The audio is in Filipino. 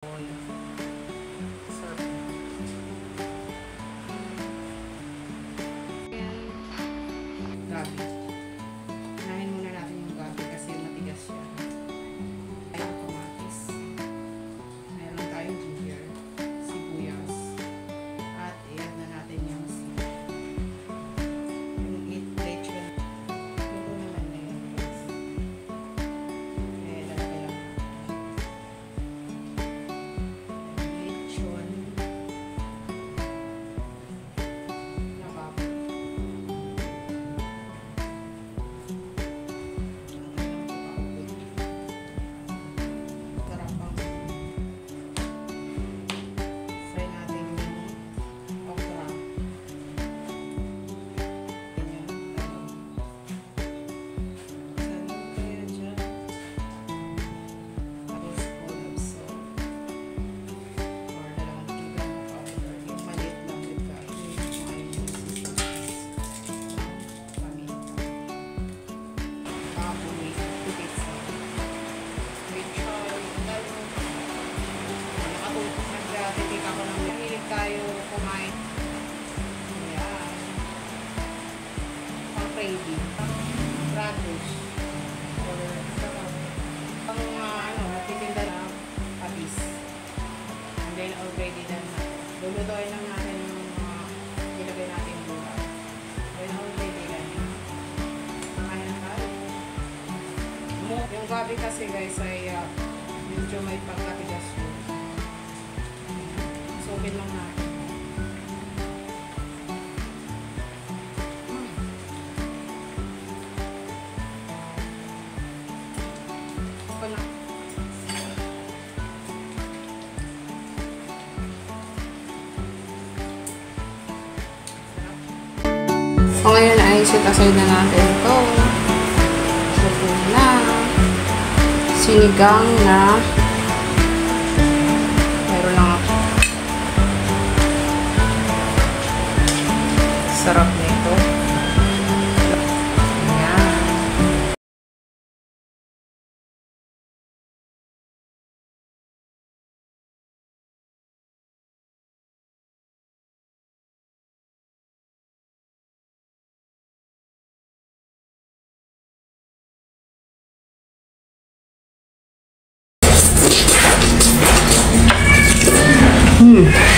Gabi. Unahin muna natin yung gabi kasi matigas siya. Ayun, kamatis. Meron tayong ginger, sibuyas, at i-add na natin yung lechon. Ito naman na yun. Kaya lalagay lang lechon na baboy. Tayo kumain. Ayan. Pang craving. Pang radish. Or pang nagtitinda na patis. And then already done na. Lulutuin lang natin yung ilagay natin yung buhay. Then already done na. Kakain na tayo. Yung gabi kasi guys ay medyo may pagkatigas yun. Sokin lang natin. So ngayon ay set aside na natin ito. Ito na. Sinigang na meron lang ako. Sarap nito. Ayan.